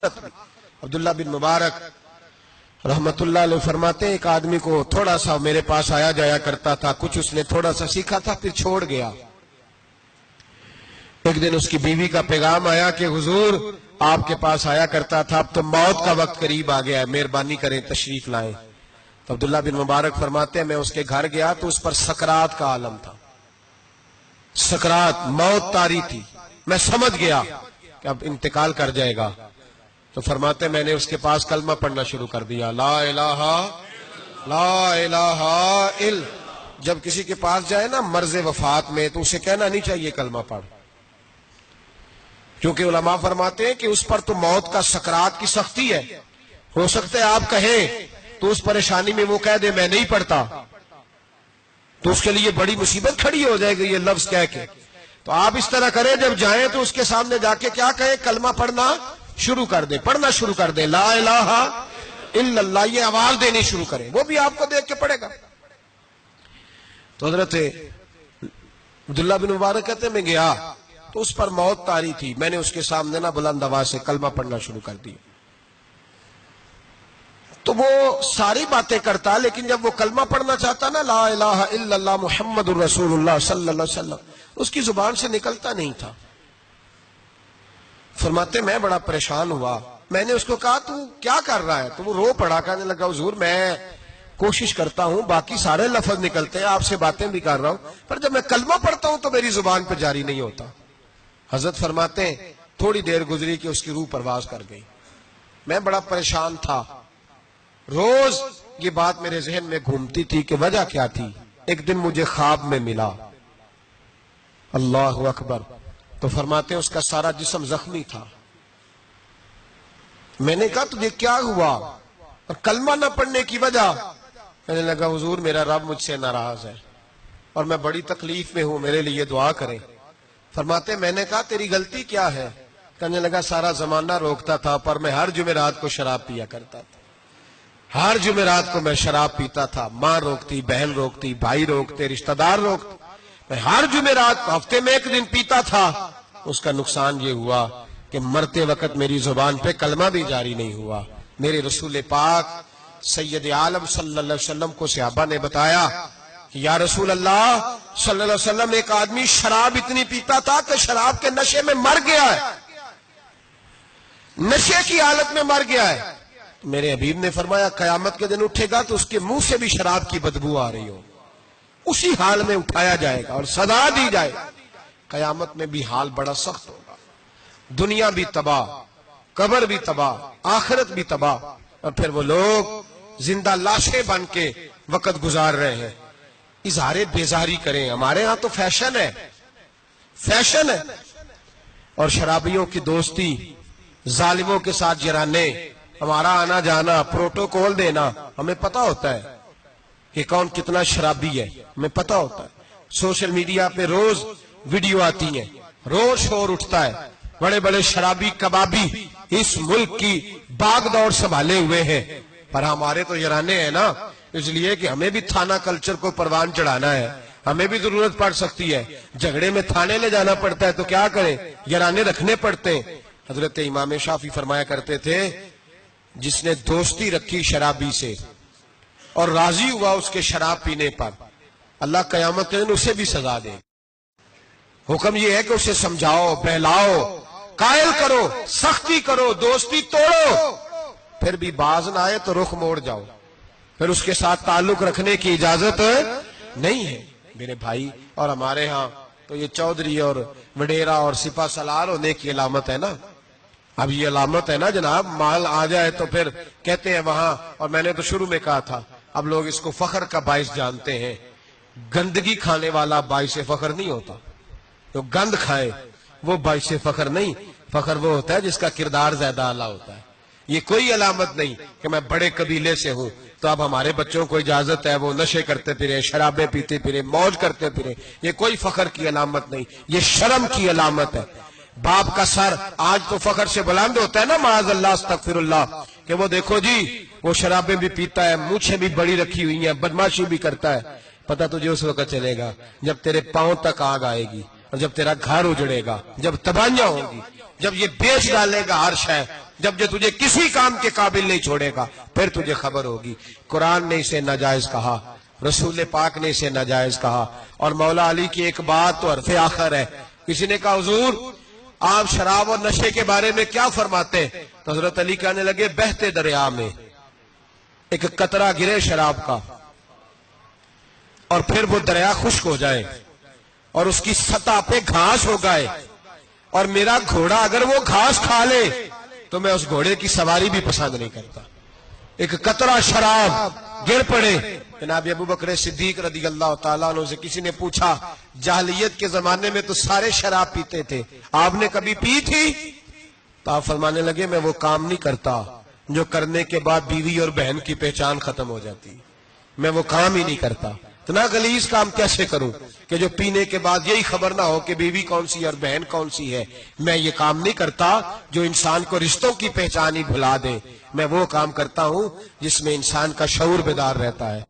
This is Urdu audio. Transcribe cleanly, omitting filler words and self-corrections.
عبداللہ بن مبارک رحمت اللہ علیہ فرماتے ہیں ایک آدمی کو تھوڑا سا میرے پاس آیا جایا کرتا تھا، کچھ اس نے تھوڑا سا سیکھا تھا پھر چھوڑ گیا۔ ایک دن اس کی بیوی کا پیغام آیا کہ حضور آپ کے پاس آیا کرتا تھا، اب تو موت کا وقت قریب آ گیا ہے، مہربانی کریں تشریف لائیں۔ تو عبداللہ بن مبارک فرماتے ہیں میں اس کے گھر گیا تو اس پر سکرات کا عالم تھا، سکرات، موت طاری تھی، میں سمجھ گیا کہ اب انتقال کر جائے گا۔ تو فرماتے میں نے اس کے پاس کلمہ پڑھنا شروع کر دیا، لا الہ الا۔ جب کسی کے پاس جائے نا مرض وفات میں تو اسے کہنا نہیں چاہیے کلمہ پڑھ، کیونکہ علماء فرماتے ہیں کہ اس پر تو موت کا سکرات کی سختی ہے، ہو سکتا ہے آپ کہیں تو اس پریشانی میں وہ کہہ دے میں نہیں پڑھتا، تو اس کے لیے بڑی مصیبت کھڑی ہو جائے گی یہ لفظ کہہ کے۔ تو آپ اس طرح کریں جب جائیں تو اس کے سامنے جا کے کیا کہیں، کلمہ پڑھنا شروع کر دے، پڑھنا شروع کر دے، لا الہ الا اللہ، یہ آواز دینی شروع کرے، وہ بھی آپ کو دیکھ کے پڑھے گا۔ تو حضرت عبداللہ بن مبارک کہتے ہیں میں گیا تو اس پر موت طاری تھی، میں نے اس کے سامنے نا بلند آواز سے کلمہ پڑھنا شروع کر دی۔ تو وہ ساری باتیں کرتا لیکن جب وہ کلمہ پڑھنا چاہتا نا لا الہ الا اللہ محمد الرسول اللہ صلی اللہ علیہ وسلم، اس کی زبان سے نکلتا نہیں تھا۔ فرماتے میں بڑا پریشان ہوا، میں نے اس کو کہا تو کیا کر رہا ہے؟ تو وہ رو پڑا، کہنے لگا حضور میں کوشش کرتا ہوں، باقی سارے لفظ نکلتے ہیں، آپ سے باتیں بھی کر رہا ہوں، پر جب میں کلمہ پڑھتا ہوں تو میری زبان پہ جاری نہیں ہوتا۔ حضرت فرماتے ہیں تھوڑی دیر گزری کہ اس کی روح پرواز کر گئی، میں بڑا پریشان تھا، روز یہ بات میرے ذہن میں گھومتی تھی کہ وجہ کیا تھی۔ ایک دن مجھے خواب میں ملا، اللہ اکبر، تو فرماتے ہیں اس کا سارا جسم زخمی تھا۔ میں نے کہا تجھے کیا ہوا اور کلمہ نہ پڑھنے کی وجہ؟ کہنے لگا حضور میرا رب مجھ سے ناراض ہے اور میں بڑی تکلیف میں ہوں، میرے لیے دعا کریں۔ فرماتے میں نے کہا تیری غلطی کیا ہے؟ کہنے لگا سارا زمانہ روکتا تھا پر میں ہر جمعرات کو شراب پیا کرتا تھا، ہر جمعرات کو میں شراب پیتا تھا، ماں روکتی، بہن روکتی، بھائی روکتے، رشتہ دار روکتے، میں ہر جمعرات ہفتے میں ایک دن پیتا تھا۔ اس کا نقصان یہ ہوا کہ مرتے وقت میری زبان پہ کلمہ بھی جاری نہیں ہوا۔ میرے رسول پاک سید عالم صلی اللہ علیہ وسلم کو صحابہ نے بتایا کہ یا رسول اللہ صلی اللہ علیہ وسلم ایک آدمی شراب اتنی پیتا تھا کہ شراب کے نشے میں مر گیا ہے، نشے کی حالت میں مر گیا ہے۔ میرے حبیب نے فرمایا قیامت کے دن اٹھے گا تو اس کے منہ سے بھی شراب کی بدبو آ رہی ہو، اسی حال میں اٹھایا جائے گا اور سزا دی جائے گا۔ قیامت میں بھی حال بڑا سخت ہوگا، دنیا بھی تباہ، قبر بھی تباہ، آخرت بھی تباہ، اور پھر وہ لوگ زندہ لاشیں بن کے وقت گزار رہے ہیں۔ اظہار بیزاری کریں، ہمارے ہاں تو فیشن ہے، فیشن ہے، اور شرابیوں کی دوستی، ظالموں کے ساتھ جرانے، ہمارا آنا جانا، پروٹوکول دینا، ہمیں پتہ ہوتا ہے کہ کون کتنا شرابی ہے، ہمیں پتہ ہوتا ہے۔ سوشل میڈیا پہ روز ویڈیو آتی ہیں، روز شور اٹھتا ہے، بڑے بڑے شرابی کبابی اس ملک کی باغ دوڑ سنبھالے ہوئے ہیں، پر ہمارے تو یرانے ہیں نا، اس لیے کہ ہمیں بھی تھانہ کلچر کو پروان چڑھانا ہے، ہمیں بھی ضرورت پڑ سکتی ہے، جھگڑے میں تھانے لے جانا پڑتا ہے تو کیا کریں، یرانے رکھنے پڑتے ہیں۔ حضرت امام شافعی فرمایا کرتے تھے جس نے دوستی رکھی شرابی سے اور راضی ہوا اس کے شراب پینے پر، اللہ قیامت کے دن اسے بھی سزا دے۔ حکم یہ ہے کہ اسے سمجھاؤ، بہلاؤ، قائل کرو، سختی کرو، دوستی توڑو، پھر بھی باز نہ آئے تو رخ موڑ جاؤ، پھر اس کے ساتھ تعلق رکھنے کی اجازت نہیں ہے میرے بھائی۔ اور ہمارے ہاں تو یہ چودھری اور وڈیرا اور سپہ سالار ہونے کی علامت ہے نا، اب یہ علامت ہے نا جناب، مال آ جائے تو پھر کہتے ہیں وہاں، اور میں نے تو شروع میں کہا تھا اب لوگ اس کو فخر کا باعث جانتے ہیں۔ گندگی کھانے والا باعث فخر نہیں ہوتا، جو گند کھائے وہ باعث فخر نہیں، فخر وہ ہوتا ہے جس کا کردار زیادہ اعلیٰ ہوتا ہے۔ یہ کوئی علامت نہیں کہ میں بڑے قبیلے سے ہوں تو اب ہمارے بچوں کو اجازت ہے وہ نشے کرتے پھرے، شرابیں پیتے پھرے، موج کرتے پھرے، یہ کوئی فخر کی علامت نہیں، یہ شرم کی علامت ہے۔ باپ کا سر آج تو فخر سے بلند ہوتا ہے نا، معاذ اللہ استغفر اللہ، کہ وہ دیکھو جی وہ شرابیں بھی پیتا ہے، مونچھیں بھی بڑی رکھی ہوئی ہیں، بدماشی بھی کرتا ہے۔ پتہ تجھے اس وقت چلے گا جب تیرے پاؤں تک آگ آئے گی، اور جب تیرا گھر اجڑے گا، جب تباہیاں ہوں گی، جب یہ بیچ ڈالے گا ہر شے، جب یہ تجھے کسی کام کے قابل نہیں چھوڑے گا پھر تجھے خبر ہوگی۔ قرآن نے اسے ناجائز کہا، رسول پاک نے اسے ناجائز کہا، اور مولا علی کی ایک بات تو حرف آخر ہے۔ کسی نے کہا حضور آپ شراب اور نشے کے بارے میں کیا فرماتے ہیں؟ تو حضرت علی کہنے لگے بہتے دریا میں ایک قطرہ گرے شراب کا اور پھر وہ دریا خشک ہو جائے اور اس کی سطح پہ گھاس ہو گئے، اور میرا گھوڑا اگر وہ گھاس کھا لے تو میں اس گھوڑے کی سواری بھی پسند نہیں کرتا۔ ایک قطرہ شراب گر پڑے۔ جناب ابو بکر صدیق رضی اللہ تعالیٰ عنہ سے کسی نے پوچھا جاہلیت کے زمانے میں تو سارے شراب پیتے تھے، آپ نے کبھی پی تھی؟ تو آپ فرمانے لگے میں وہ کام نہیں کرتا جو کرنے کے بعد بیوی اور بہن کی پہچان ختم ہو جاتی، میں وہ کام ہی نہیں کرتا۔ اتنا غلیظ کام کیسے کروں کہ جو پینے کے بعد یہی خبر نہ ہو کہ بیوی کون سی اور بہن کون سی ہے۔ میں یہ کام نہیں کرتا جو انسان کو رشتوں کی پہچان ہی بھلا دے، میں وہ کام کرتا ہوں جس میں انسان کا شعور بیدار رہتا ہے۔